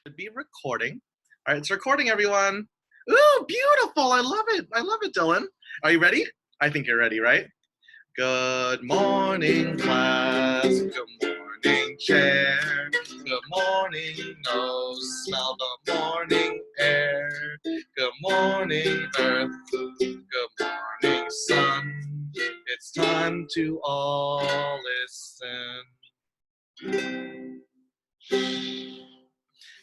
Should be recording. All right, it's recording, everyone. Ooh, beautiful. I love it. I love it, Dylan. Are you ready? I think you're ready, right? Good morning, class. Good morning, chair. Good morning, nose. Smell the morning air. Good morning, earth. Good morning, sun. It's time to all listen.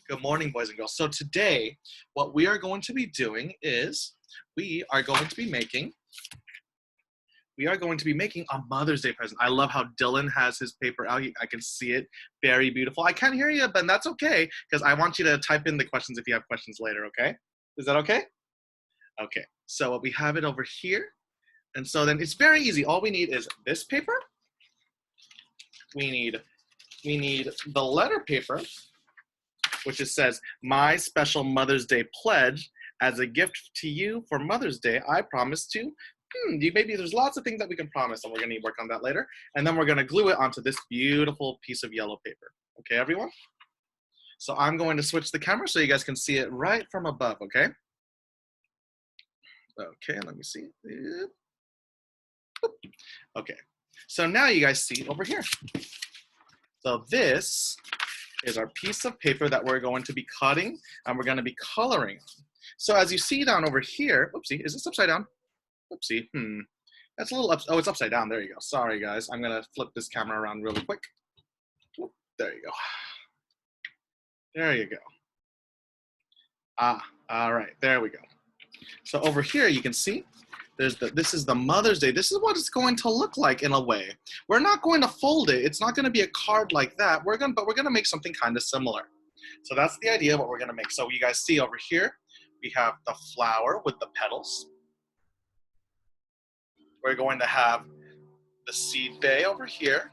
Good morning, boys and girls. So today, what we are going to be doing is we are going to be making a Mother's Day present. I love how Dylan has his paper out. I can see it. Very beautiful. I can't hear you, but that's okay, because I want you to type in the questions if you have questions later, okay? Is that okay? Okay. So we have it over here. And so then it's very easy. All we need is this paper. We need the letter paper, which it says, "My special Mother's Day pledge, as a gift to you for Mother's Day, I promise to," maybe there's lots of things that we can promise, and we're gonna work on that later. And then we're gonna glue it onto this beautiful piece of yellow paper. Okay, everyone? So I'm going to switch the camera so you guys can see it right from above, okay? Okay, let me see. Okay, so now you guys see over here. So this is our piece of paper that we're going to be cutting and we're going to be coloring. So as you see down over here, oopsie, is this upside down? Oopsie, that's a little oh, it's upside down. There you go. Sorry guys, I'm going to flip this camera around really quick. There you go. There you go. All right, there we go. So over here you can see this is the Mother's Day. This is what it's going to look like in a way. We're not going to fold it. It's not going to be a card like that. But we're going to make something kind of similar. So that's the idea of what we're going to make. So you guys see over here, we have the flower with the petals. We're going to have the seed bay over here.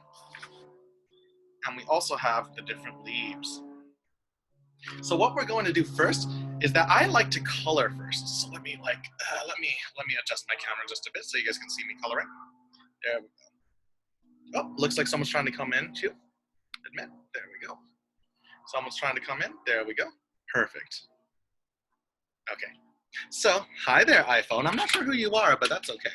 And we also have the different leaves. So what we're going to do first is that I like to color first. So let me adjust my camera just a bit so you guys can see me coloring. There we go. Oh, looks like someone's trying to come in too. Admit. There we go. Someone's trying to come in. There we go. Perfect. Okay. So, hi there, iPhone. I'm not sure who you are, but that's okay.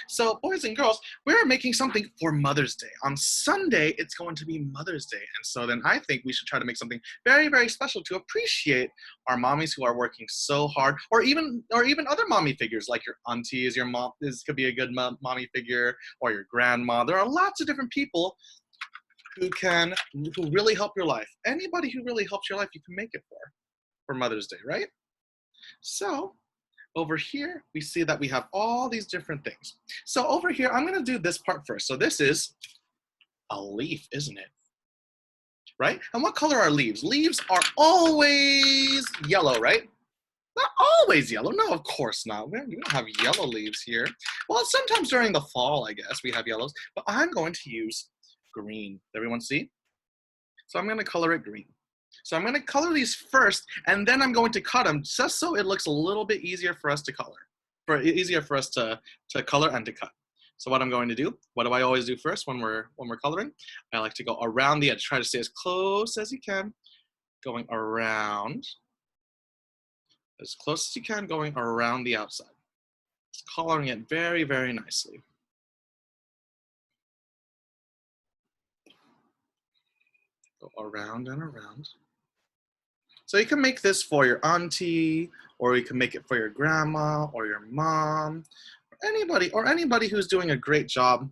So, boys and girls, we're making something for Mother's Day. On Sunday, it's going to be Mother's Day. And so then I think we should try to make something very, very special to appreciate our mommies who are working so hard, or even other mommy figures, like your aunties, your mom. This could be a good mommy figure, or your grandma. There are lots of different people who really help your life. Anybody who really helps your life, you can make it for Mother's Day, right? So, over here, we see that we have all these different things. So over here, I'm going to do this part first. So this is a leaf, isn't it? Right? And what color are leaves? Leaves are always yellow, right? Not always yellow. No, of course not. We don't have yellow leaves here. Well, sometimes during the fall, I guess, we have yellows. But I'm going to use green. Everyone see? So I'm going to color it green. So I'm going to color these first, and then I'm going to cut them just so it looks a little bit easier for us to color, easier for us to color and to cut. So what I'm going to do, what do I always do first when we're coloring? I like to go around the edge. Try to stay as close as you can, going around, as close as you can, going around the outside. Just coloring it very, very nicely. Go around and around. So you can make this for your auntie, or you can make it for your grandma, or your mom, or anybody who's doing a great job,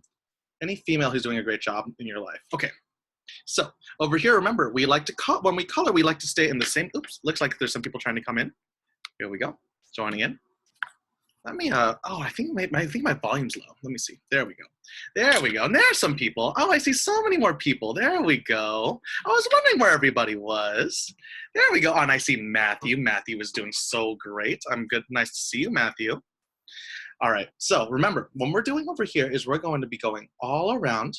any female who's doing a great job in your life. Okay, so over here, remember, we like to when we color, we like to stay in the same, oops, looks like there's some people trying to come in. Here we go, joining in. Let me, oh, I think my volume's low. Let me see. There we go. There we go. And there's some people. Oh, I see so many more people. There we go. I was wondering where everybody was. There we go. Oh, and I see Matthew. Matthew is doing so great. I'm good. Nice to see you, Matthew. All right. So remember, what we're doing over here is we're going to be going all around.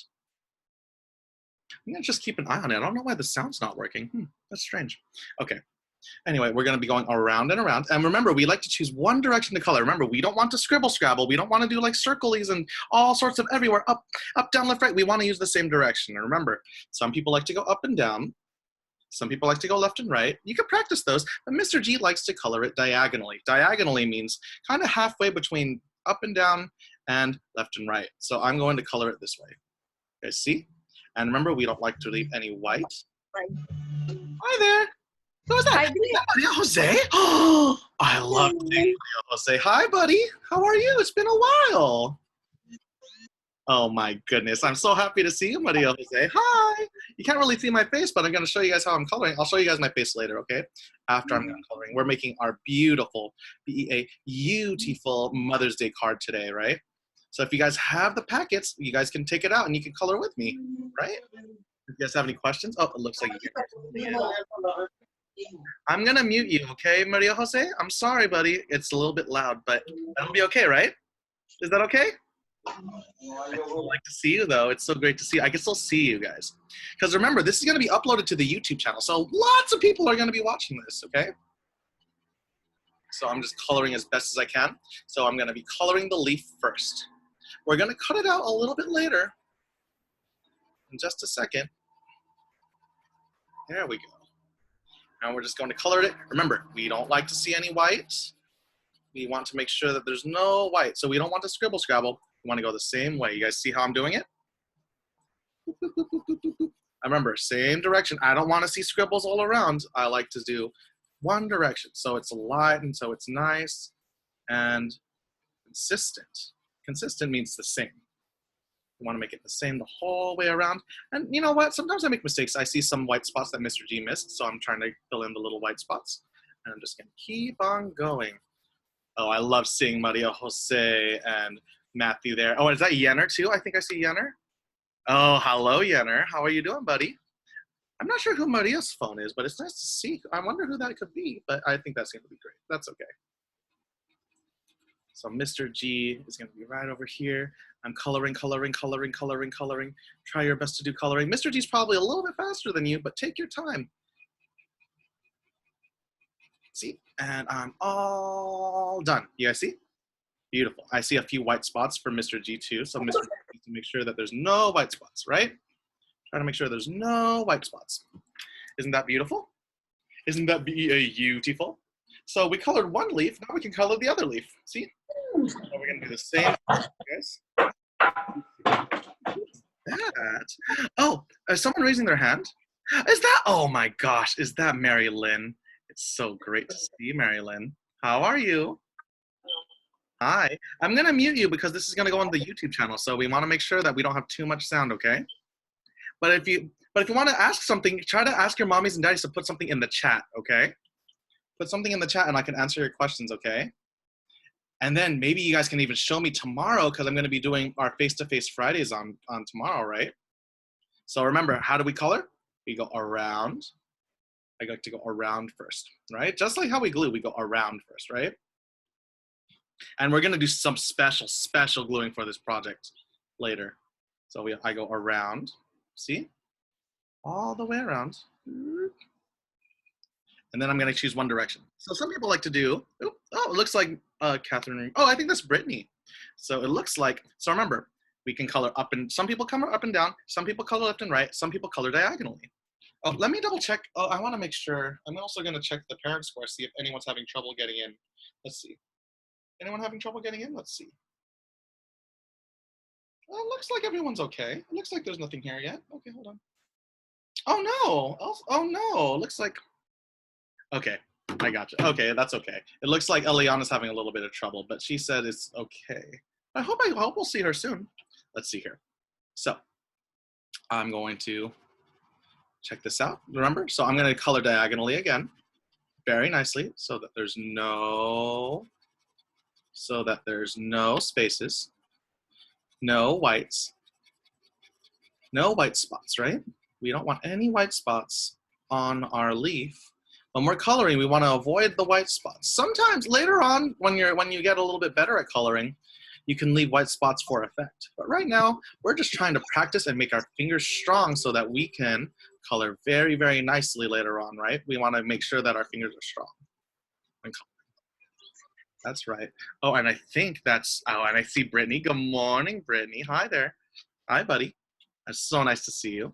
I'm going to just keep an eye on it. I don't know why the sound's not working. That's strange. Okay. Anyway, we're going to be going around and around. And remember, we like to choose one direction to color. Remember, we don't want to scribble scrabble. We don't want to do like circles and all sorts of everywhere. Up, down, left, right. We want to use the same direction. And remember, some people like to go up and down. Some people like to go left and right. You can practice those, but Mr. G likes to color it diagonally. Diagonally means kind of halfway between up and down and left and right. So I'm going to color it this way. Okay, see? And remember, we don't like to leave any white. Hi there. Who is that? Hi, Is that Maria Jose? Oh, I love seeing Maria Jose. Hi, buddy. How are you? It's been a while. Oh my goodness. I'm so happy to see you, Maria Jose. Hi. You can't really see my face, but I'm going to show you guys how I'm coloring. I'll show you guys my face later, okay? After I'm done coloring. We're making our beautiful, beautiful Mother's Day card today, right? So if you guys have the packets, you guys can take it out and you can color with me, right? If you guys have any questions, oh, it looks like you. I'm going to mute you, okay, Maria Jose? I'm sorry, buddy. It's a little bit loud, but that'll be okay, right? Is that okay? I still like to see you, though. It's so great to see you. I can still see you guys. Because remember, this is going to be uploaded to the YouTube channel, so lots of people are going to be watching this, okay? So I'm just coloring as best as I can. So I'm going to be coloring the leaf first. We're going to cut it out a little bit later. In just a second. There we go. And we're just going to color it. Remember, we don't like to see any white. We want to make sure that there's no white. So we don't want to scribble scrabble. We want to go the same way. You guys see how I'm doing it? I remember, same direction. I don't want to see scribbles all around. I like to do one direction. So it's light and so it's nice and consistent. Consistent means the same. You want to make it the same the whole way around. And you know what? Sometimes I make mistakes. I see some white spots that Mr. G missed. So I'm trying to fill in the little white spots. And I'm just going to keep on going. Oh, I love seeing Maria Jose and Matthew there. Oh, is that Yenner too? I think I see Yenner. Oh, hello, Yenner. How are you doing, buddy? I'm not sure who Maria's phone is, but it's nice to see. I wonder who that could be, but I think that's going to be great. That's okay. So Mr. G is going to be right over here. I'm coloring. Try your best to do coloring. Mr. G's probably a little bit faster than you, but take your time. See? And I'm all done. You guys see? Beautiful. I see a few white spots for Mr. G too. So Mr. G needs to make sure that there's no white spots, right? Try to make sure there's no white spots. Isn't that beautiful? Isn't that beautiful? So we colored one leaf. Now we can color the other leaf. See? So we're going to do the same. Guys. That. Oh, is someone raising their hand? Is that? Oh my gosh. Is that Mary Lynn? It's so great to see you, Mary Lynn. How are you? Hi. I'm going to mute you because this is going to go on the YouTube channel. So we want to make sure that we don't have too much sound, okay? But if you want to ask something, try to ask your mommies and daddies to put something in the chat, okay? Put something in the chat and I can answer your questions, okay? And then maybe you guys can even show me tomorrow because I'm going to be doing our face-to-face Fridays on tomorrow, right? So remember, how do we color? We go around. I like to go around first, right? Just like how we glue, we go around first, right? And we're going to do some special gluing for this project later. So I go around, see? All the way around. And then I'm going to choose one direction. So some people like to do, oh, it looks like Catherine. Oh, I think that's Brittany. So it looks like, so remember, we can color up and, some people color up and down, some people color left and right, some people color diagonally. Oh, let me double check. Oh, I want to make sure. I'm also going to check the parent score, see if anyone's having trouble getting in. Let's see. Anyone having trouble getting in? Let's see. Well, it looks like everyone's okay. It looks like there's nothing here yet. Okay, hold on. Oh no! Oh no! Looks like. Okay, I got you. Okay, that's okay. It looks like Eliana's having a little bit of trouble, but she said it's okay. I hope we'll see her soon. Let's see here. So I'm going to check this out. Remember? So I'm going to color diagonally again, very nicely, so that there's no spaces, no whites, no white spots, right? We don't want any white spots on our leaf. When we're coloring, we want to avoid the white spots. Sometimes later on, when you get a little bit better at coloring, you can leave white spots for effect. But right now, we're just trying to practice and make our fingers strong so that we can color very, very nicely later on, right? We want to make sure that our fingers are strong when coloring. That's right. Oh, and I think that's, oh, and I see Brittany. Good morning, Brittany. Hi there. Hi, buddy. It's so nice to see you.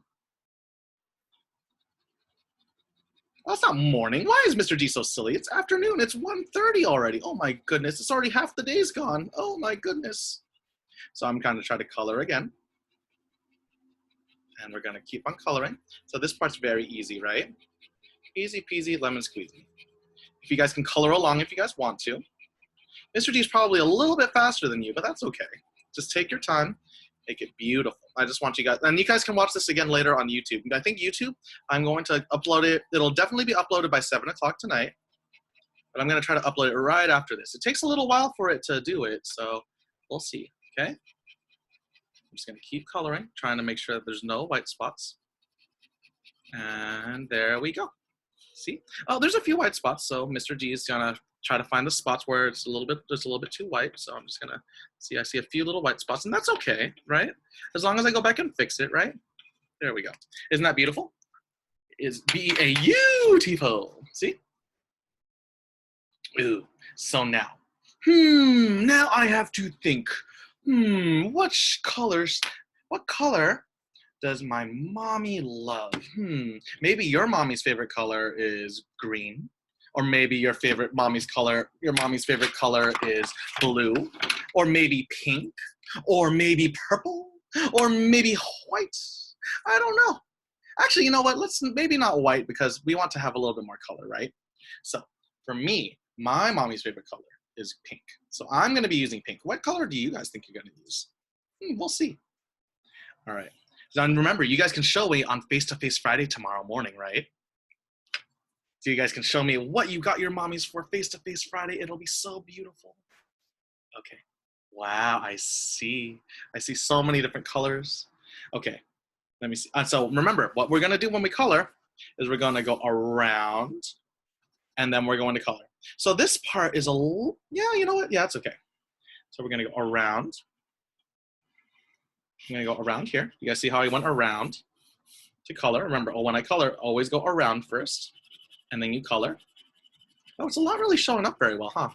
Well, it's not morning. Why is Mr. G so silly? It's afternoon. It's 1:30 already. Oh my goodness. It's already half the day's gone. Oh my goodness. So I'm going to try to color again. And we're going to keep on coloring. So this part's very easy, right? Easy peasy lemon squeezy. If you guys can color along if you guys want to. Mr. G is probably a little bit faster than you, but that's okay. Just take your time. Make it beautiful. I just want you guys, and you guys can watch this again later on YouTube. I think YouTube, I'm going to upload it. It'll definitely be uploaded by 7 o'clock tonight, but I'm going to try to upload it right after this. It takes a little while for it to do it, so we'll see, okay? I'm just going to keep coloring, trying to make sure that there's no white spots. And there we go. See? Oh, there's a few white spots, so Mr. G is going to try to find the spots where it's there's a little bit too white. So I'm just gonna see, I see a few little white spots, and that's okay, right? As long as I go back and fix it, right? There we go. Isn't that beautiful? Is beautiful. See? Ooh. So now I have to think. What color does my mommy love? Maybe your mommy's favorite color is green. Or maybe your mommy's favorite color is blue, or maybe pink, or maybe purple, or maybe white. I don't know. Actually, you know what? Let's maybe not white, because we want to have a little bit more color, right? So for me, my mommy's favorite color is pink. So I'm going to be using pink. What color do you guys think you're going to use? We'll see. All right. Now remember, you guys can show me on Face to Face Friday tomorrow morning, right? So you guys can show me what you got your mommies for Face to Face Friday. It'll be so beautiful. Okay. Wow, I see. I see so many different colors. Okay, let me see. So remember, what we're gonna do when we color is we're gonna go around, and then we're going to color. So this part is yeah, you know what? Yeah, it's okay. So we're gonna go around. I'm gonna go around here. You guys see how I went around to color? Remember, when I color, always go around first. And then you color. Oh, it's not really showing up very well, huh?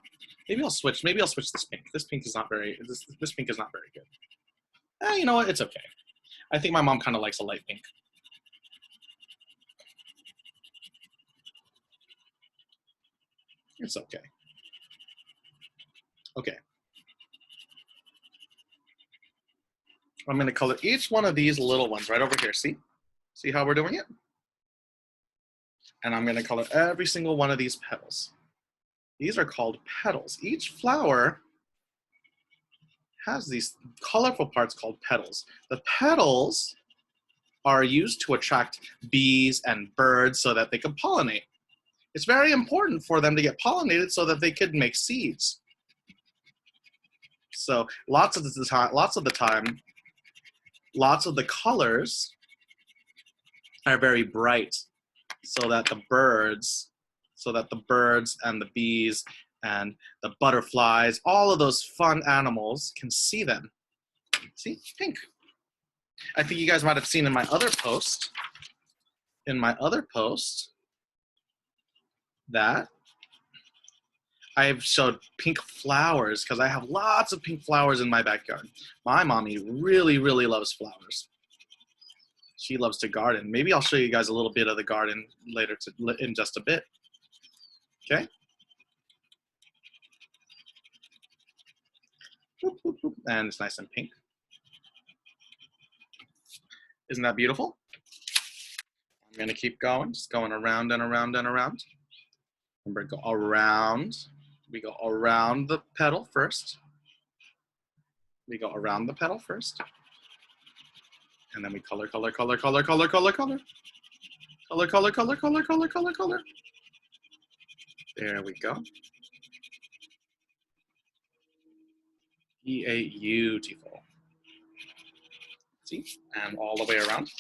Maybe I'll switch this pink. This pink is not very good. You know what? It's okay. I think my mom kind of likes a light pink. It's okay. Okay. I'm going to color each one of these little ones right over here. See? See how we're doing it? And I'm going to color every single one of these petals. These are called petals. Each flower has these colorful parts called petals. The petals are used to attract bees and birds so that they can pollinate. It's very important for them to get pollinated so that they could make seeds. So lots of the colors are very bright so that the birds and the bees and the butterflies, all of those fun animals can see them. See, pink. I think you guys might have seen in my other post, that I've showed pink flowers because I have lots of pink flowers in my backyard. My mommy really, really loves flowers. She loves to garden. Maybe I'll show you guys a little bit of the garden later in just a bit. Okay? And it's nice and pink. Isn't that beautiful? I'm gonna keep going, just going around and around and around. Remember, go around. We go around the petal first. We go around the petal first. And then we color, color, color, color, color, color, color. Color, color, color, color, color, color, color. There we go. Beautiful. See? And all the way around.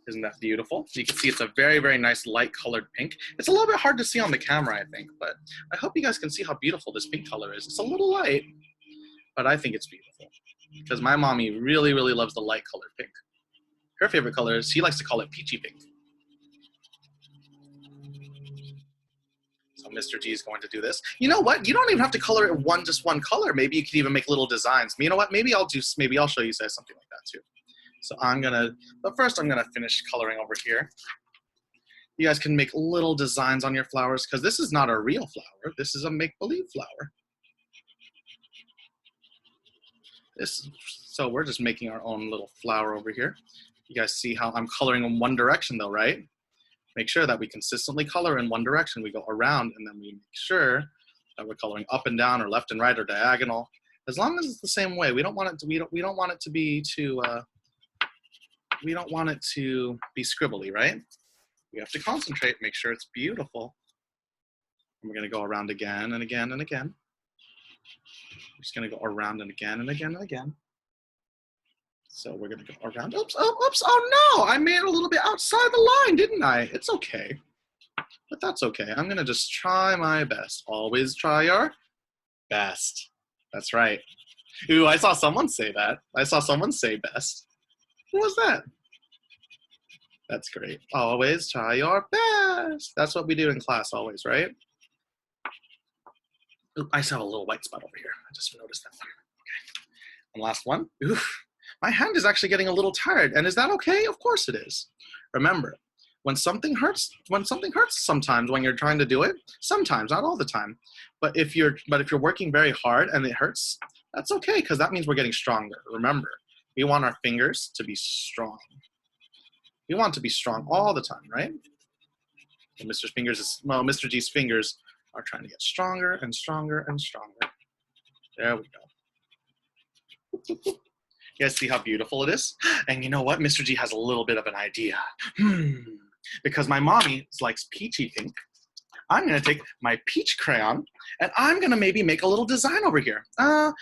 Isn't that beautiful? You can see it's a very, very nice light colored pink. It's a little bit hard to see on the camera, I think, but I hope you guys can see how beautiful this pink color is. It's a little light, but I think it's beautiful because my mommy really, really loves the light colored pink. Her favorite color is, she likes to call it peachy pink. So Mr. G is going to do this. You know what? You don't even have to color it just one color. Maybe you could even make little designs. You know what? Maybe I'll show you guys something like that too. So but first I'm gonna finish coloring over here. You guys can make little designs on your flowers because this is not a real flower. This is a make-believe flower. So we're just making our own little flower over here. You guys see how I'm coloring in one direction though, right? Make sure that we consistently color in one direction. We go around and then we make sure that we're coloring up and down or left and right or diagonal. As long as it's the same way. We don't want it to, we don't want it to be too, we don't want it to be scribbly, right? We have to concentrate, make sure it's beautiful. And we're gonna go around again and again and again. We're just gonna go around and again and again and again. So we're gonna go around, oops, oh, oops, oh no, I made it a little bit outside the line, didn't I? It's okay, but that's okay. I'm gonna just try my best. Always try your best. That's right. Ooh, I saw someone say that. I saw someone say best. Who was that? That's great. Always try your best. That's what we do in class always, right? Ooh, I saw a little white spot over here. I just noticed that one. Okay. And last one. Ooh. My hand is actually getting a little tired, and is that okay? Of course it is. Remember, when something hurts sometimes when you're trying to do it, sometimes, not all the time. But if you're working very hard and it hurts, that's okay, because that means we're getting stronger. Remember, we want our fingers to be strong. We want to be strong all the time, right? And Mr. G's fingers are trying to get stronger and stronger and stronger. There we go. You guys see how beautiful it is? And you know what? Mr. G has a little bit of an idea. Because my mommy likes peachy pink, I'm gonna take my peach crayon and I'm gonna maybe make a little design over here.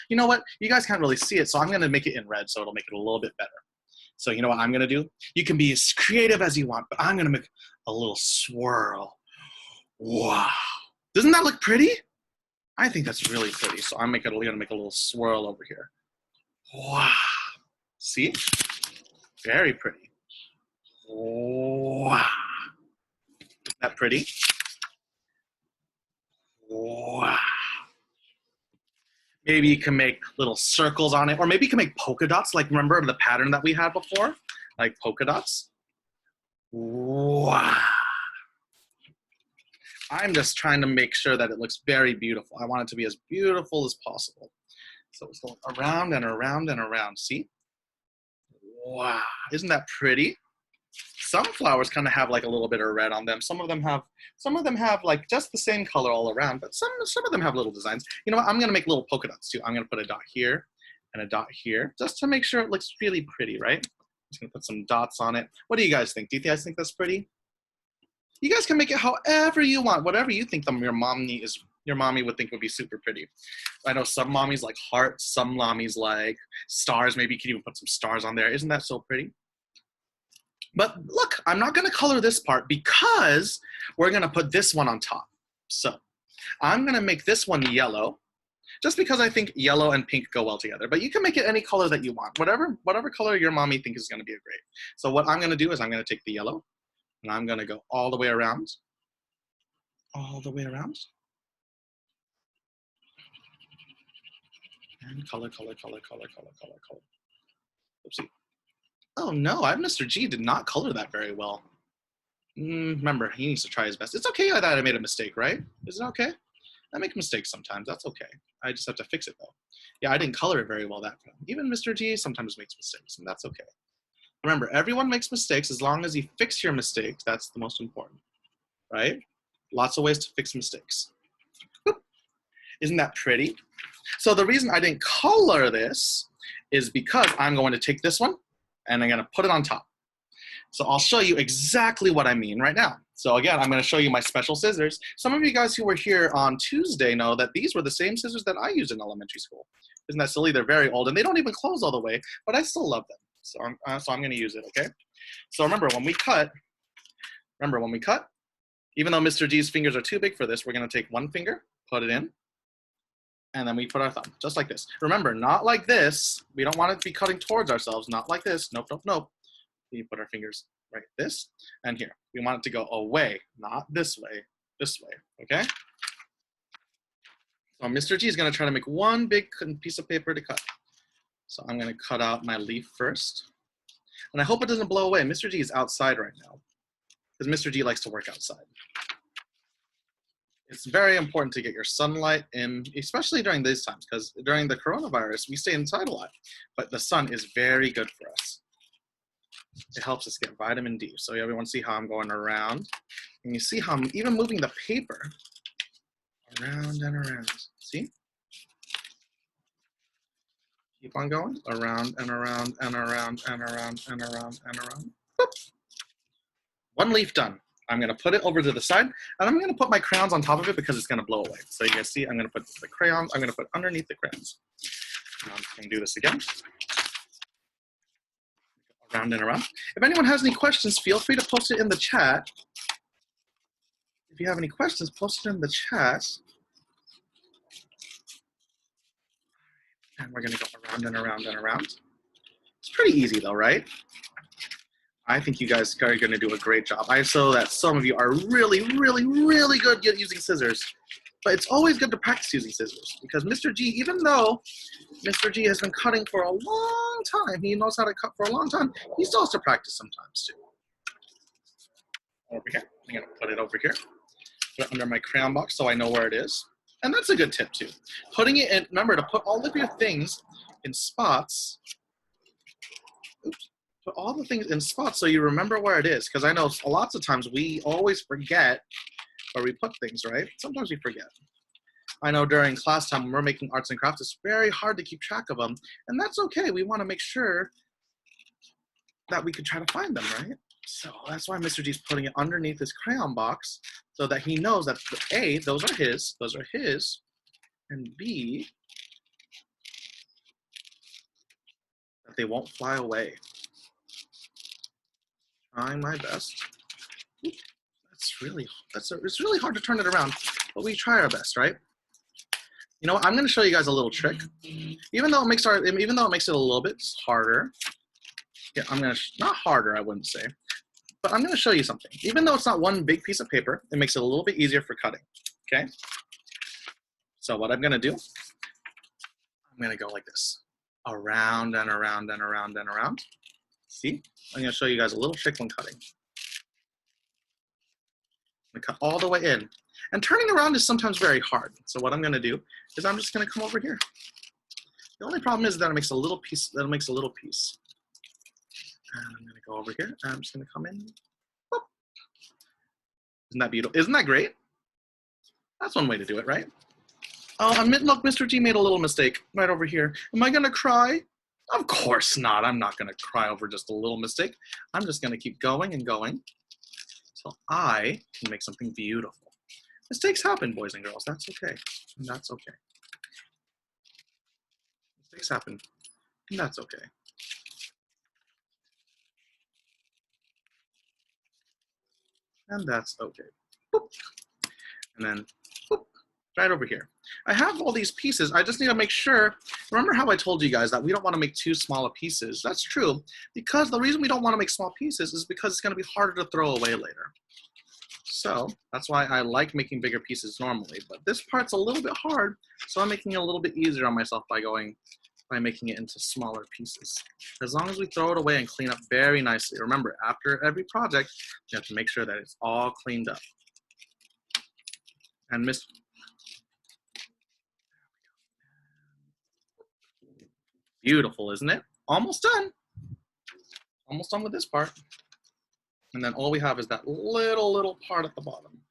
You know what? You guys can't really see it, so I'm gonna make it in red so it'll make it a little bit better. So you know what I'm gonna do? You can be as creative as you want, but I'm gonna make a little swirl. Wow. Doesn't that look pretty? I think that's really pretty. So I'm gonna make a little swirl over here. Wow. See? Very pretty. Wow. Isn't that pretty? Wow. Maybe you can make little circles on it, or maybe you can make polka dots, like remember the pattern that we had before? Like polka dots. Wow. I'm just trying to make sure that it looks very beautiful. I want it to be as beautiful as possible. So it's going around and around and around, see? Wow, isn't that pretty? Some flowers kind of have like a little bit of red on them. Some of them have like just the same color all around, but some of them have little designs. You know what, I'm gonna make little polka dots too. I'm gonna put a dot here and a dot here, just to make sure it looks really pretty, right? Just gonna put some dots on it. What do you guys think? Do you guys think that's pretty? You guys can make it however you want, whatever you think your mommy would think would be super pretty. I know some mommies like hearts, some mommies like stars. Maybe you can even put some stars on there. Isn't that so pretty? But look, I'm not gonna color this part because we're gonna put this one on top. So I'm gonna make this one yellow, just because I think yellow and pink go well together. But you can make it any color that you want, whatever color your mommy thinks is gonna be great. So what I'm gonna do is I'm gonna take the yellow and I'm gonna go all the way around. All the way around. And color, color, color, color, color, color, color. Oopsie. Oh no, Mr. G did not color that very well. Remember, he needs to try his best. It's okay that I made a mistake, right? Is it okay? I make mistakes sometimes, that's okay. I just have to fix it though. Yeah, I didn't color it very well that time. Even Mr. G sometimes makes mistakes, and that's okay. Remember, everyone makes mistakes. As long as you fix your mistakes, that's the most important, right? Lots of ways to fix mistakes. Boop. Isn't that pretty? So the reason I didn't color this is because I'm going to take this one and I'm going to put it on top. So I'll show you exactly what I mean right now. So again, I'm going to show you my special scissors. Some of you guys who were here on Tuesday know that these were the same scissors that I used in elementary school. Isn't that silly? They're very old and they don't even close all the way, but I still love them. So I'm going to use it, okay? So remember, when we cut, even though Mr. G's fingers are too big for this, we're going to take one finger, put it in, and then we put our thumb, just like this. Remember, not like this. We don't want it to be cutting towards ourselves, not like this. Nope, nope, nope. We put our fingers right this and here. We want it to go away, not this way, okay? So Mr. G is going to try to make one big piece of paper to cut. So I'm going to cut out my leaf first. And I hope it doesn't blow away. Mr. G is outside right now. because Mr. G likes to work outside. It's very important to get your sunlight in, especially during these times, because during the coronavirus, we stay inside a lot, but the sun is very good for us. It helps us get vitamin D. So everyone see how I'm going around, and you see how I'm even moving the paper around and around. See? Keep on going, around and around and around and around and around and around. Boop. One leaf done. I'm gonna put it over to the side, and I'm gonna put my crayons on top of it because it's gonna blow away. So you guys see, I'm gonna put the crayons, I'm gonna put underneath the crayons. I'm gonna do this again. Around and around. If anyone has any questions, feel free to post it in the chat. If you have any questions, post it in the chat. And we're gonna go around and around and around. It's pretty easy though, right? I think you guys are going to do a great job. I saw that some of you are really, really, really good at using scissors. But it's always good to practice using scissors because Mr. G, even though Mr. G has been cutting for a long time, he knows how to cut for a long time, he still has to practice sometimes too. Over here, I'm going to put it over here. Put it under my crayon box so I know where it is. And that's a good tip too. Putting it in, remember to put all of your things in spots. Oops. Put all the things in spots so you remember where it is. Because I know lots of times we always forget where we put things, right? Sometimes we forget. I know during class time when we're making arts and crafts, it's very hard to keep track of them. And that's okay. We want to make sure that we can try to find them, right? So that's why Mr. G's putting it underneath his crayon box so that he knows that A, those are his, and B, that they won't fly away. Trying my best. It's really hard to turn it around, but we try our best, right? You know what? I'm going to show you guys a little trick. Even though it makes it a little bit harder. Yeah, not harder, I wouldn't say, but I'm going to show you something. Even though it's not one big piece of paper, it makes it a little bit easier for cutting. Okay. So what I'm going to do, I'm going to go like this, around and around and around and around. See? I'm going to show you guys a little trick when cutting. I'm going to cut all the way in. And turning around is sometimes very hard. So what I'm going to do is I'm just going to come over here. The only problem is that it makes a little piece. And I'm going to go over here. And I'm just going to come in. Whoop. Isn't that beautiful? Isn't that great? That's one way to do it, right? Oh, look, Mr. G made a little mistake right over here. Am I going to cry? Of course not. I'm not going to cry over just a little mistake. I'm just going to keep going and going until I can make something beautiful. Mistakes happen, boys and girls. That's okay. And that's okay. Mistakes happen. And that's okay. And that's okay. Boop. And then boop, right over here. I have all these pieces. I just need to make sure. Remember how I told you guys that we don't want to make too small pieces? That's true. Because the reason we don't want to make small pieces is because it's going to be harder to throw away later. So that's why I like making bigger pieces normally. But this part's a little bit hard, so I'm making it a little bit easier on myself by making it into smaller pieces. As long as we throw it away and clean up very nicely. Remember, after every project, you have to make sure that it's all cleaned up. And beautiful, isn't it? Almost done. Almost done with this part. And then all we have is that little part at the bottom.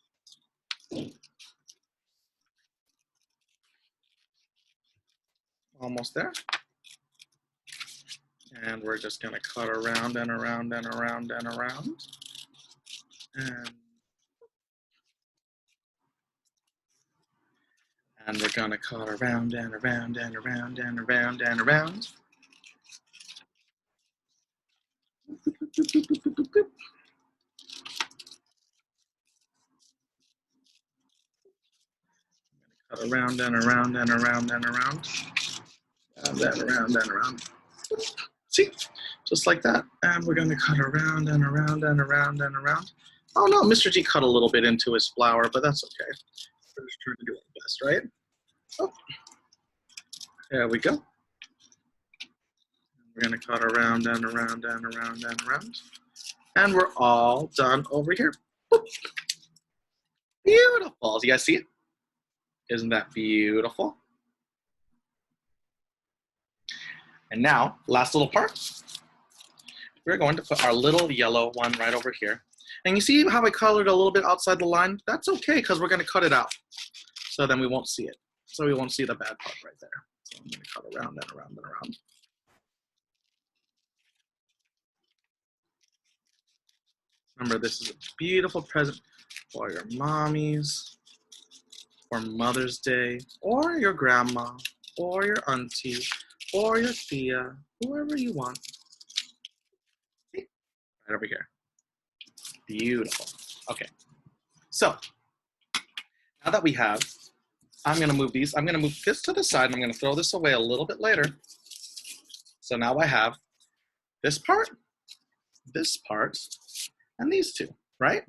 Almost there. And we're just going to cut around and around and around and around. And we're going to cut around and around and around and around and around. Cut around and around and around and around. And then around and around. See? Just like that. And we're going to cut around and around and around and around. Oh no, Mr. G cut a little bit into his flower, but that's okay. We're just trying to do our best, right? Oh. There we go. We're going to cut around and around and around and around. And we're all done over here. Boop. Beautiful. Do you guys see it? Isn't that beautiful? And now, last little part. We're going to put our little yellow one right over here. And you see how I colored a little bit outside the line? That's okay, because we're going to cut it out. So then we won't see it. So we won't see the bad part right there. So I'm going to cut around and around and around. Remember, this is a beautiful present for your mommies, or Mother's Day, or your grandma, or your auntie, or your tia, whoever you want. Right over here. Beautiful. Okay. So now that we have, I'm going to move these. I'm going to move this to the side, and I'm going to throw this away a little bit later. So now I have this part, and these two, right?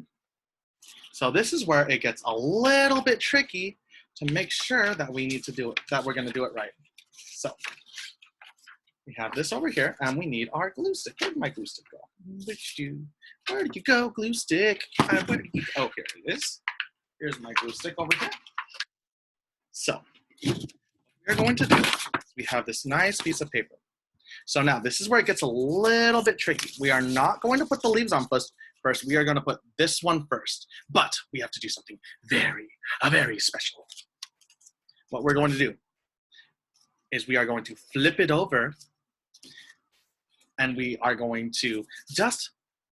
So this is where it gets a little bit tricky to make sure that we need to do it, that we're going to do it right. So we have this over here, and we need our glue stick. Where did my glue stick go? Where did you go, glue stick? Where did you go? Oh, here it is. Here's my glue stick over here. So what we're going to do is we have this nice piece of paper. So now this is where it gets a little bit tricky. We are not going to put the leaves on first. We are going to put this one first. But we have to do something very special. What we're going to do is we are going to flip it over, and we are going to just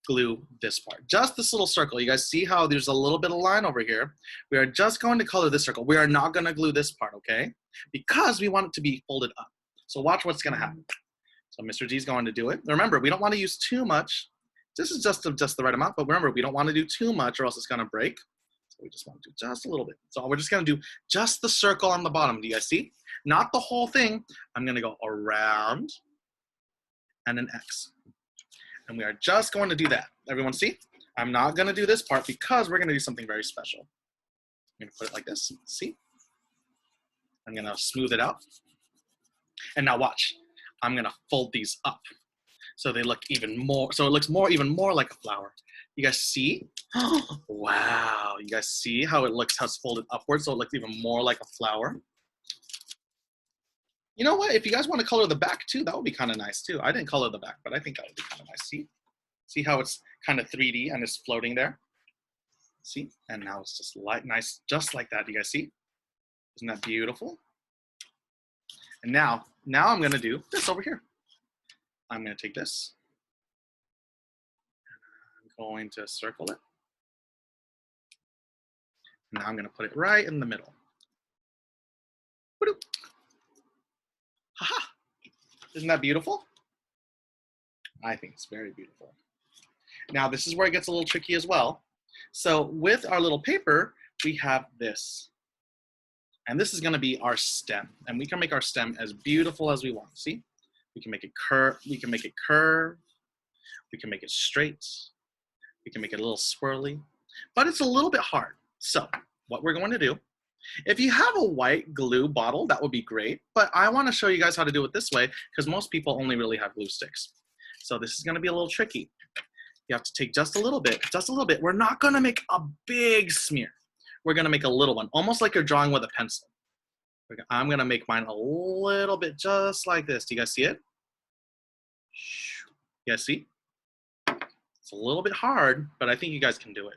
glue this part, just this little circle. You guys see how there's a little bit of line over here? We are just going to color this circle. We are not going to glue this part, okay? Because we want it to be folded up. So watch what's going to happen. So Mr. G is going to do it. Remember, we don't want to use too much. This is just the right amount, but remember, we don't want to do too much or else it's going to break. So we just want to do just a little bit. So we're just going to do just the circle on the bottom. Do you guys see? Not the whole thing. I'm going to go around and an X. And we are just going to do that. Everyone see? I'm not going to do this part because we're going to do something very special. I'm going to put it like this. See? I'm going to smooth it out. And now watch. I'm going to fold these up so they look even more, so it looks even more like a flower. You guys see? Wow. You guys see how it looks, how it's folded upwards, so it looks even more like a flower? You know what? If you guys want to color the back too, that would be kind of nice too. I didn't color the back, but I think that would be kind of nice. See how it's kind of 3D and it's floating there? See? And now it's just nice, just like that. Do you guys see? Isn't that beautiful? And now I'm going to do this over here. I'm going to take this. I'm going to circle it. Now I'm going to put it right in the middle. Haha! Isn't that beautiful? I think it's very beautiful. Now this is where it gets a little tricky as well. So with our little paper, we have this. And this is going to be our stem. And we can make our stem as beautiful as we want. See? We can make it curve. We can make it curve. We can make it straight. We can make it a little swirly. But it's a little bit hard. So what we're going to do, if you have a white glue bottle, that would be great. But I want to show you guys how to do it this way because most people only really have glue sticks. So this is going to be a little tricky. You have to take just a little bit, just a little bit. We're not going to make a big smear. We're going to make a little one, almost like you're drawing with a pencil. I'm going to make mine a little bit just like this. Do you guys see it? You guys see? It's a little bit hard, but I think you guys can do it.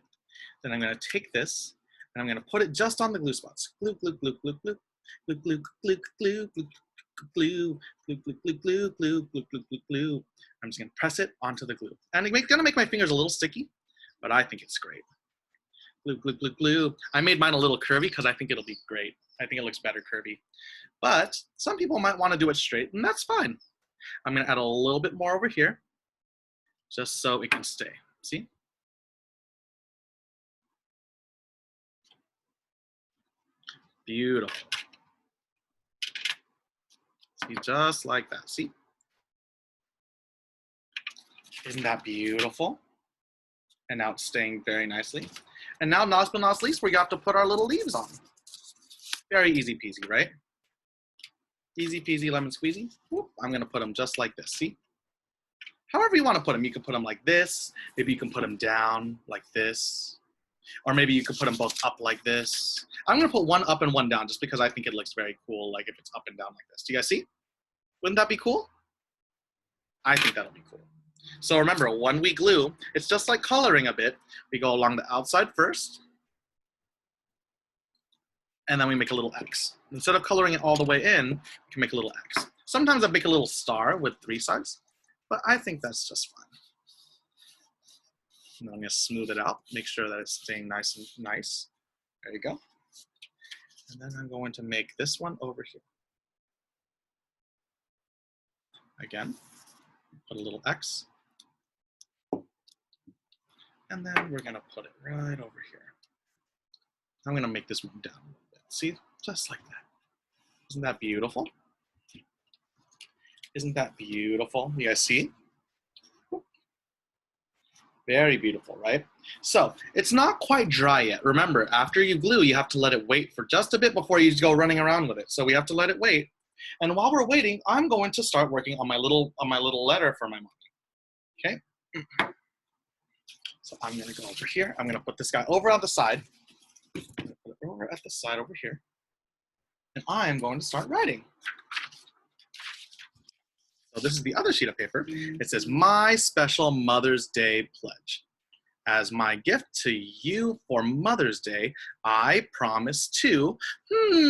Then I'm going to take this, and I'm going to put it just on the glue spots. Glue, glue, glue, glue, glue, glue, glue, glue, glue, glue, glue, glue, glue, glue, glue, glue, glue, glue, glue. I'm just going to press it onto the glue. And it's going to make my fingers a little sticky, but I think it's great. Glue, glue, glue, glue. I made mine a little curvy because I think it'll be great. I think it looks better curvy. But some people might want to do it straight, and that's fine. I'm going to add a little bit more over here just so it can stay. See? Beautiful. See, just like that. See? Isn't that beautiful? And now it's staying very nicely. And now, last but not least, we got to put our little leaves on. Very easy peasy, right? Easy peasy lemon squeezy. Whoop, I'm going to put them just like this. See? However you want to put them. You can put them like this. Maybe you can put them down like this. Or maybe you could put them both up like this. I'm going to put one up and one down just because I think it looks very cool, like if it's up and down like this. Do you guys see? Wouldn't that be cool? I think that'll be cool. So remember, when we glue, it's just like coloring a bit. We go along the outside first, and then we make a little X. Instead of coloring it all the way in, we can make a little X. Sometimes I make a little star with 3 sides, but I think that's just fine. And I'm going to smooth it out, make sure that it's staying nice and nice. There you go. And then I'm going to make this one over here. Again, put a little X. And then we're going to put it right over here. I'm going to make this one down a little bit. See? Just like that. Isn't that beautiful? Isn't that beautiful? You guys see? Very beautiful, right? So it's not quite dry yet. Remember, after you glue, you have to let it wait for just a bit before you go running around with it. So we have to let it wait. And while we're waiting, I'm going to start working on my little letter for my mom. Okay? So I'm gonna go over here. I'm gonna put this guy over on the side. I'm gonna put it over at the side over here. And I'm going to start writing. So this is the other sheet of paper. It says, "My special Mother's Day pledge. As my gift to you for Mother's Day, I promise to,"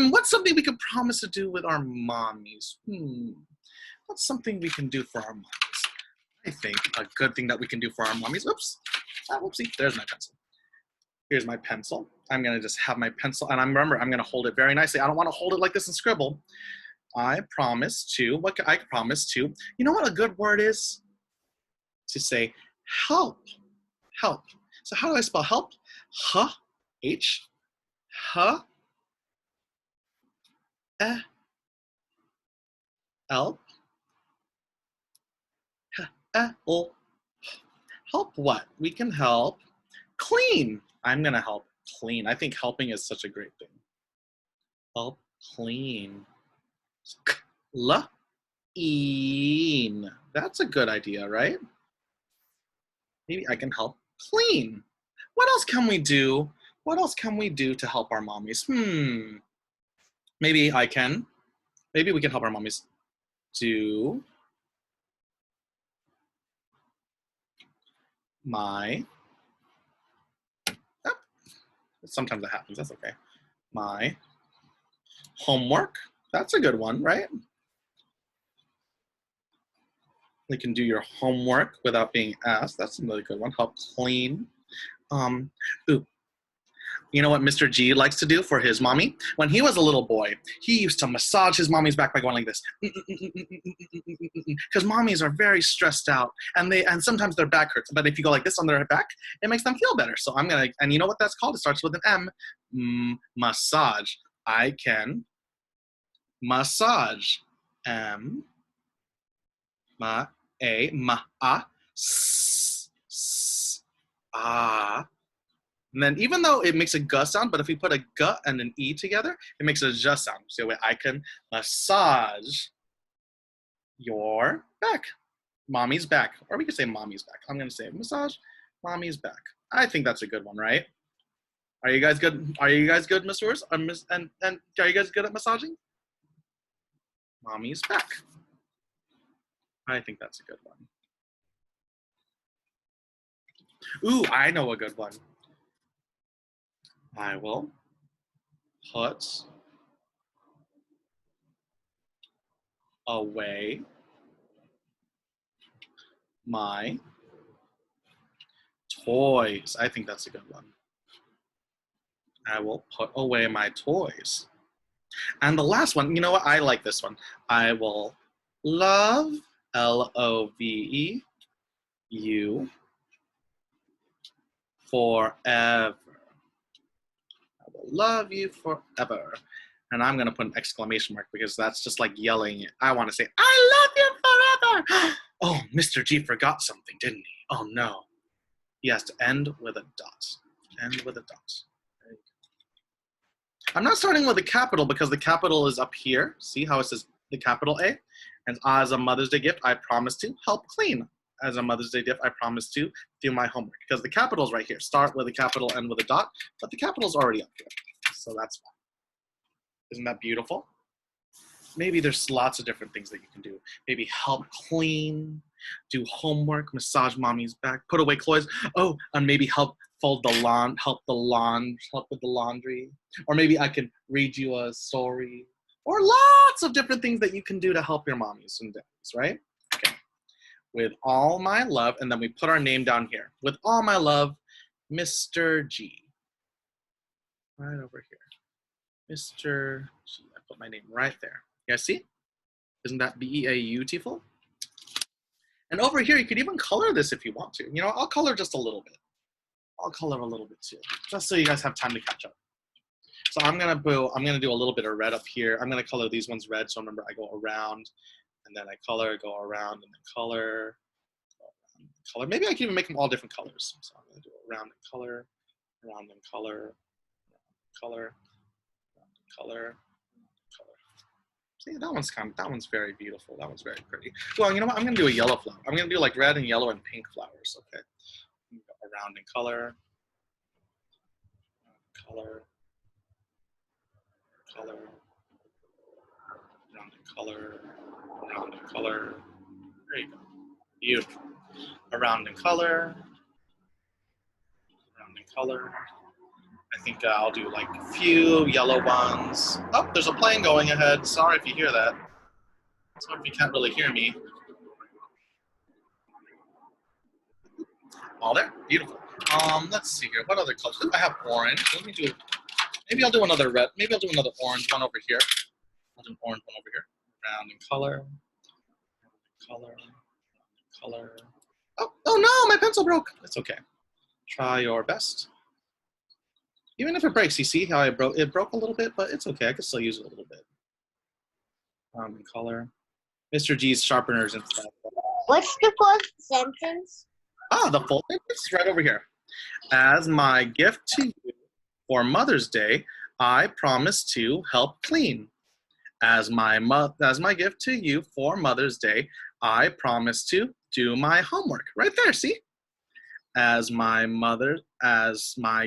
what's something we can promise to do with our mommies? What's something we can do for our mommies? I think a good thing that we can do for our mommies, whoopsie, there's my pencil. Here's my pencil. I'm gonna just have my pencil, and remember, I'm gonna hold it very nicely. I don't wanna hold it like this and scribble. I promise to, what can I promise to, you know what a good word is? To say help, help. So how do I spell help? H, help, help what? We can help clean. I'm gonna help clean. I think helping is such a great thing. Help clean. Clean. That's a good idea, right? Maybe I can help clean. What else can we do? What else can we do to help our mommies? Maybe we can help our mommies do my, sometimes that happens, that's okay. My homework. That's a good one, right? You can do your homework without being asked. That's another good one. Help clean. You know what Mr. G likes to do for his mommy? When he was a little boy, he used to massage his mommy's back by going like this. Because mommies are very stressed out, and sometimes their back hurts. But if you go like this on their back, it makes them feel better. So I'm gonna, and you know what that's called? It starts with an M. Massage. I can massage. M. Ma. A. Ma. A. S. S. Ah. And then even though it makes a G sound, but if we put a G and an E together, it makes a J sound. So wait, I can massage your back. Mommy's back. Or we could say mommy's back. I'm going to say massage mommy's back. I think that's a good one, right? Are you guys good? Are you guys good, Miss Roars? And are you guys good at massaging? Mommy's back. I think that's a good one. Ooh, I know a good one. I will put away my toys. I think that's a good one. I will put away my toys. And the last one, you know what? I like this one. I will love, L-O-V-E, you forever. I will love you forever. And I'm gonna put an exclamation mark because that's just like yelling. I wanna say, I love you forever. Oh, Mr. G forgot something, didn't he? Oh no. He has to end with a dot. End with a dot. I'm not starting with a capital because the capital is up here. See how it says the capital A? And as a Mother's Day gift, I promise to help clean. as a Mother's Day gift, I promise to do my homework. Because the capital's right here. Start with a capital, end with a dot. But the capital's already up here. So that's fine. Isn't that beautiful? Maybe there's lots of different things that you can do. Maybe help clean, do homework, massage mommy's back, put away clothes. Oh, and maybe help fold the lawn, help with the laundry. Or maybe I can read you a story. Or lots of different things that you can do to help your mommies and daddies, right? Okay. With all my love, and then we put our name down here. With all my love, Mr. G. Right over here. Mr. G. I put my name right there. You guys see? Isn't that beautiful? And over here, you could even color this if you want to. You know, I'll color just a little bit. I'll color a little bit too, just so you guys have time to catch up. So I'm gonna do a little bit of red up here. I'm gonna color these ones red. So remember, I go around, and then I color, go around, and then color, color. Maybe I can even make them all different colors. So I'm gonna do around and color, around and color, color, around and color. See, that one's very beautiful. That one's very pretty. Well, you know what? I'm gonna do a yellow flower. I'm gonna do like red and yellow and pink flowers. Okay. Go around and color, color, color, around and color, around and color. There you go. Beautiful. Around and color, around and color. I think I'll do like a few yellow ones. Oh, there's a plane going ahead. Sorry if you hear that. Sorry if you can't really hear me. All there? Beautiful. Let's see here. What other colors? I have orange. Maybe I'll do another red. Maybe I'll do another orange one over here. I'll do an orange one over here. Round and color. Color. Color. Oh no, my pencil broke. It's okay. Try your best. Even if it breaks, you see how it broke a little bit, but it's okay. I can still use it a little bit. Round and color. Mr. G's sharpeners and stuff. What's the first sentence? The full thing is right over here. As my gift to you for Mother's Day, I promise to help clean. As my gift to you for Mother's Day, I promise to do my homework. Right there, see? As my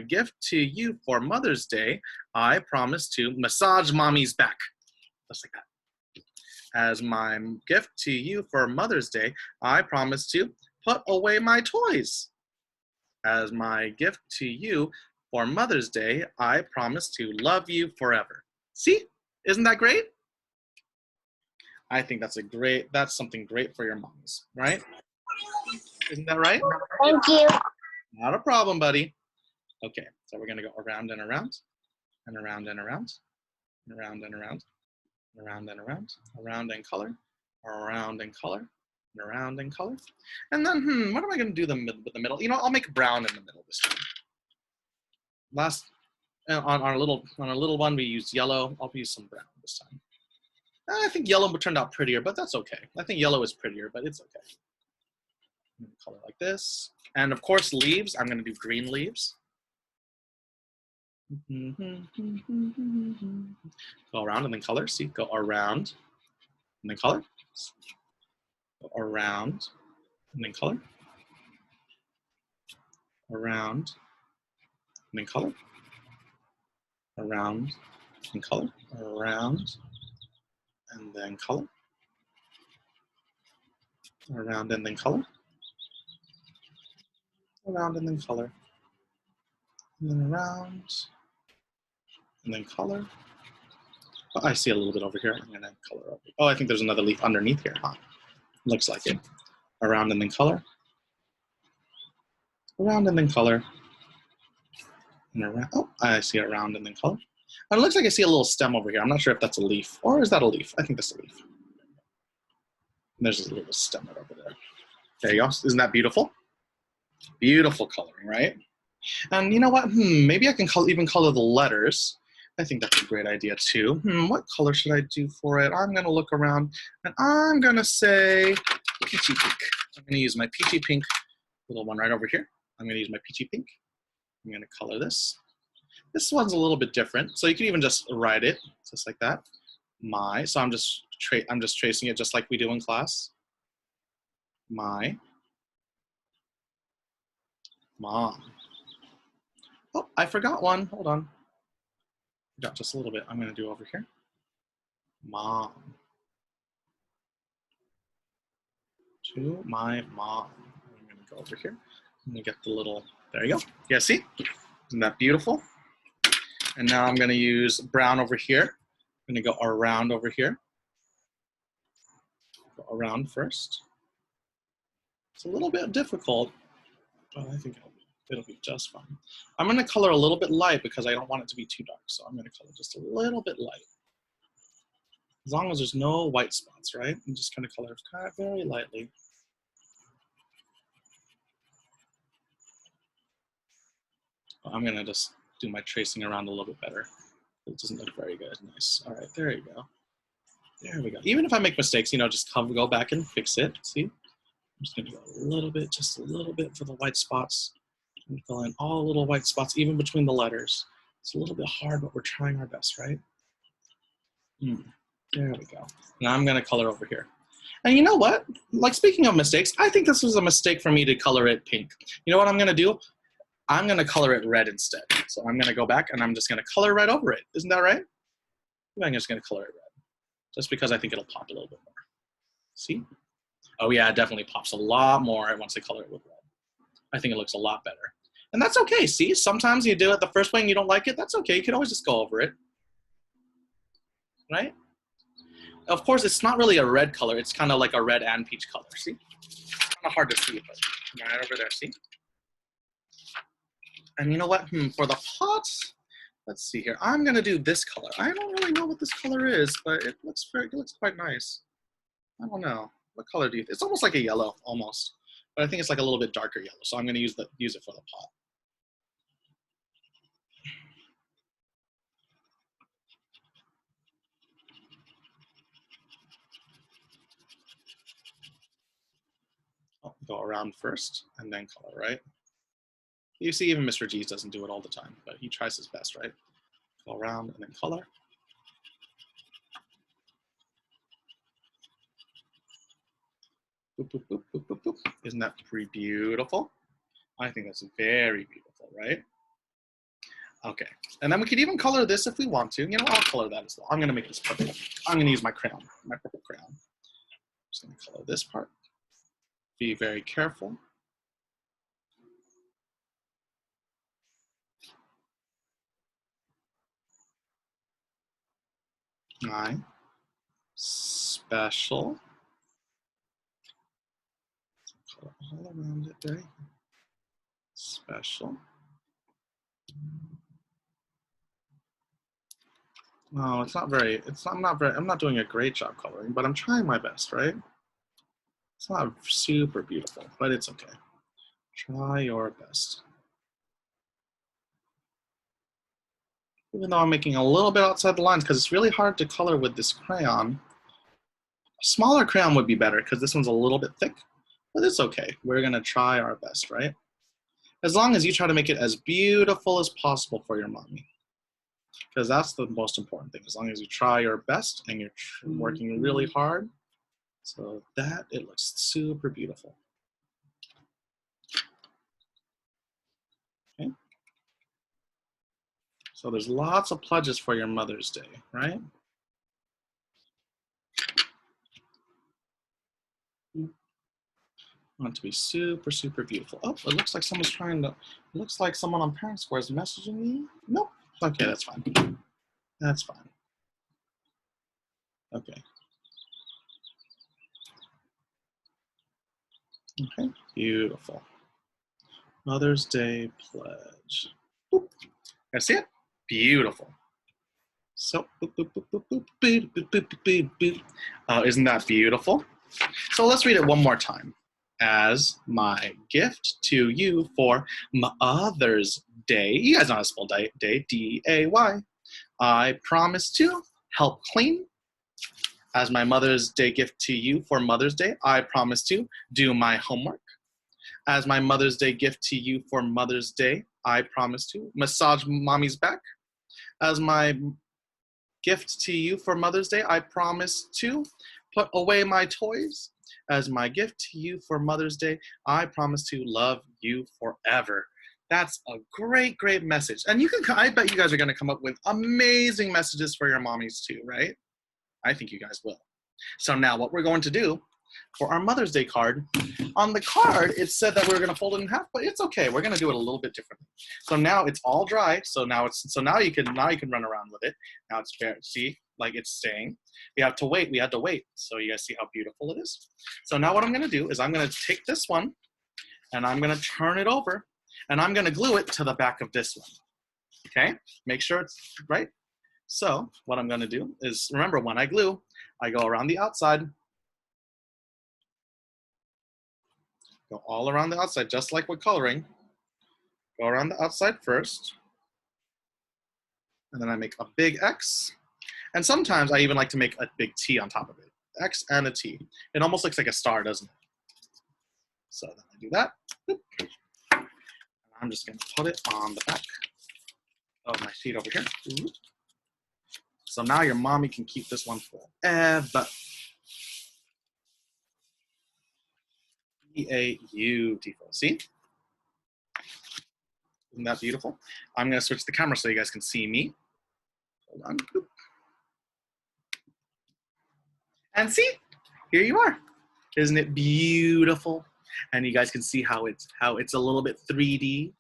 gift to you for Mother's Day, I promise to massage mommy's back. Just like that. As my gift to you for Mother's Day, I promise to put away my toys. As my gift to you for Mother's Day, I promise to love you forever. See? Isn't that great? I think that's something great for your moms, right? Isn't that right? Thank you. Not a problem, buddy. Okay, so we're gonna go around and around, and around and around, and around and around, and around and around, around and color, around and color, and around and color. And then, what am I gonna do with the middle? You know, I'll make brown in the middle this time. On our little one, we used yellow. I'll use some brown this time. I think yellow turned out prettier, but that's okay. I think yellow is prettier, but it's okay. I'm gonna color like this. And of course, leaves, I'm gonna do green leaves. Go around and then color, see, go around and then color. Go around and then color. Around and then color. Around and color. Around and then color. Around and then color. Around and then color. And then around. And then color. Oh, I see a little bit over here. I'm gonna color over. Oh, I think there's another leaf underneath here, huh? Looks like it. Around and then color. Around and then color. And around. Oh, I see around and then color. And it looks like I see a little stem over here. I'm not sure if that's a leaf, or is that a leaf? I think that's a leaf. And there's a little stem right over there. There you go. Isn't that beautiful? Beautiful coloring, right? And you know what? Maybe I can even color the letters. I think that's a great idea too. What color should I do for it? I'm gonna look around and I'm gonna say peachy pink. I'm gonna use my peachy pink little one right over here. I'm gonna use my peachy pink. I'm gonna color this. This one's a little bit different, so you can even just write it just like that. So I'm just tracing it just like we do in class. My Mom. Oh, I forgot one. Hold on. Forgot just a little bit. I'm going to do over here. Mom. To my mom. I'm going to go over here. I'm going to get the little, there you go. Yeah, see? Isn't that beautiful? And now I'm going to use brown over here. I'm going to go around over here. Go around first. It's a little bit difficult, but I think it'll be just fine. I'm going to color a little bit light because I don't want it to be too dark. So I'm going to color just a little bit light. As long as there's no white spots, right? I'm just going to color kind of very lightly. I'm going to just do my tracing around a little bit better. It doesn't look very good. Nice. All right, there you go. There we go. Even if I make mistakes, you know, just go back and fix it. See? I'm just going to go a little bit, just a little bit for the white spots. And fill in all little white spots, even between the letters. It's a little bit hard, but we're trying our best, right? There we go. Now I'm going to color over here. And you know what? Like, speaking of mistakes, I think this was a mistake for me to color it pink. You know what I'm going to do? I'm going to color it red instead. So I'm going to go back and I'm just going to color red over it. Isn't that right? I'm just going to color it red. Just because I think it'll pop a little bit more. See? Oh yeah, it definitely pops a lot more once I color it with red. I think it looks a lot better. And that's okay, see? Sometimes you do it the first way and you don't like it. That's okay, you can always just go over it. Right? Of course, it's not really a red color. It's kind of like a red and peach color, see? It's kind of hard to see, but right over there, see? And you know what? For the pots, let's see here. I'm gonna do this color. I don't really know what this color is, but it looks quite nice. I don't know. What color do you think? It's almost like a yellow, almost. But I think it's like a little bit darker yellow, so I'm gonna use it for the pot. I'll go around first and then color, right? You see, even Mr. G's doesn't do it all the time, but he tries his best, right? Go around and then color. Boop, boop, boop, boop, boop, boop. Isn't that pretty beautiful? I think that's very beautiful, right? Okay, and then we could even color this if we want to. You know, I'll color that as well. I'm gonna make this purple. I'm gonna use my crayon, my purple crayon. I'm just gonna color this part. Be very careful. My special. Color all around it, very special. No, I'm not doing a great job coloring, but I'm trying my best, right? It's not super beautiful, but it's okay. Try your best. Even though I'm making a little bit outside the lines, because it's really hard to color with this crayon. A smaller crayon would be better, because this one's a little bit thick, but it's okay. We're gonna try our best, right? As long as you try to make it as beautiful as possible for your mommy. Because that's the most important thing. As long as you try your best and you're working really hard, so that it looks super beautiful. Okay. So there's lots of pledges for your Mother's Day, right? I want it to be super, super beautiful. Oh, it looks like someone's trying to, it looks like someone on Parent Square is messaging me. Nope. Okay, that's fine. That's fine. Okay. Okay, beautiful. Mother's Day pledge. Boop. I see it? Beautiful. So, boop, boop, boop, boop, boop, boop, boop, boop, boop, boop. Isn't that beautiful? So let's read it one more time. As my gift to you for Mother's Day. You guys know how to spell day, D-A-Y. I promise to help clean. As my Mother's Day gift to you for Mother's Day, I promise to do my homework. As my Mother's Day gift to you for Mother's Day, I promise to massage mommy's back. As my gift to you for Mother's Day, I promise to put away my toys. as my gift to you for Mother's Day, I promise to love you forever. That's a great, great message. And I bet you guys are going to come up with amazing messages for your mommies too, right? I think you guys will. So now what we're going to do for our Mother's Day card, on the card, it said that we were going to fold it in half, but it's okay. We're going to do it a little bit differently. So now it's all dry. So now you can run around with it. Now it's fair. See, like it's staying. We had to wait. So you guys see how beautiful it is. So now what I'm going to do is I'm going to take this one and I'm going to turn it over and I'm going to glue it to the back of this one. Okay? Make sure it's right. So what I'm going to do is, remember, when I glue, I go around the outside. Go all around the outside, just like with coloring. Go around the outside first. And then I make a big X. And sometimes I even like to make a big T on top of it. X and a T. It almost looks like a star, doesn't it? So then I do that. I'm just going to put it on the back of my sheet over here. So now your mommy can keep this one forever. Beautiful. See? Isn't that beautiful? I'm going to switch the camera so you guys can see me. Hold on. And see? Here you are. Isn't it beautiful? And you guys can see how it's a little bit 3D.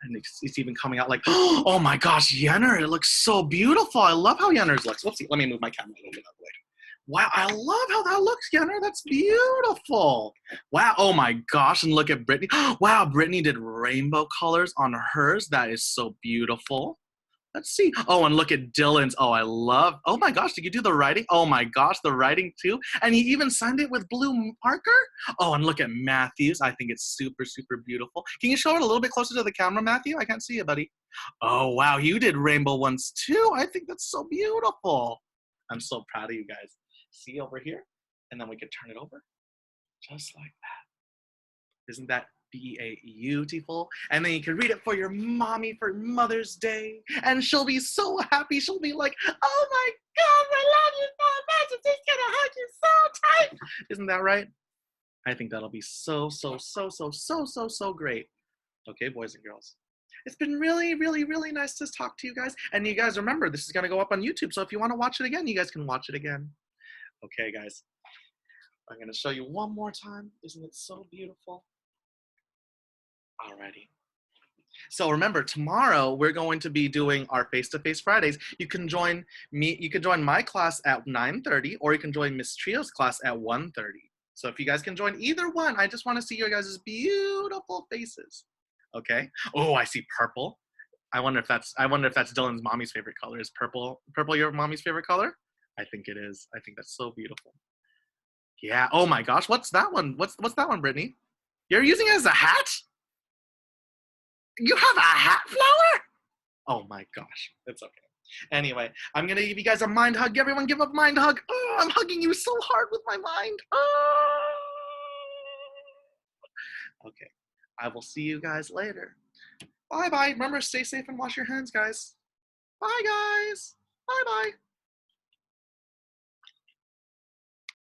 And it's even coming out like, oh my gosh, Yenner, it looks so beautiful. I love how Yenner's looks. Whoopsie, let me move my camera a little bit out of the way. Wow, I love how that looks, Yenner. That's beautiful. Wow, oh my gosh, and look at Brittany. Wow, Brittany did rainbow colors on hers. That is so beautiful. Let's see. Oh, and look at Dylan's. Oh, I love, oh my gosh, did you do the writing? Oh my gosh, the writing too. And he even signed it with blue marker. Oh, and look at Matthew's. I think it's super, super beautiful. Can you show it a little bit closer to the camera, Matthew? I can't see you, buddy. Oh, wow, you did rainbow ones too. I think that's so beautiful. I'm so proud of you guys. See over here? And then we can turn it over. Just like that. Isn't that beautiful? And then you can read it for your mommy for Mother's Day. And she'll be so happy. She'll be like, oh my God, I love you so much. I'm just gonna hug you so tight. Isn't that right? I think that'll be so great. Okay, boys and girls. It's been really, really, really nice to talk to you guys. And you guys remember, this is gonna go up on YouTube. So if you wanna watch it again, you guys can watch it again. Okay, guys. I'm gonna show you one more time. Isn't it so beautiful? Alrighty. So remember, tomorrow we're going to be doing our face-to-face Fridays. You can join me, you can join my class at 9:30, or you can join Miss Trio's class at 1:30. So if you guys can join either one, I just want to see your guys' beautiful faces. Okay. Oh, I see purple. I wonder if that's Dylan's mommy's favorite color. Is purple your mommy's favorite color? I think it is. I think that's so beautiful. Yeah. Oh my gosh, what's that one? What's that one, Brittany? You're using it as a hat? You have a hat flower? Oh my gosh, it's okay. Anyway, I'm gonna give you guys a mind hug. Everyone give a mind hug. Oh, I'm hugging you so hard with my mind. Oh. Okay, I will see you guys later. Bye-bye. Remember, stay safe and wash your hands, guys. Bye, guys. Bye-bye.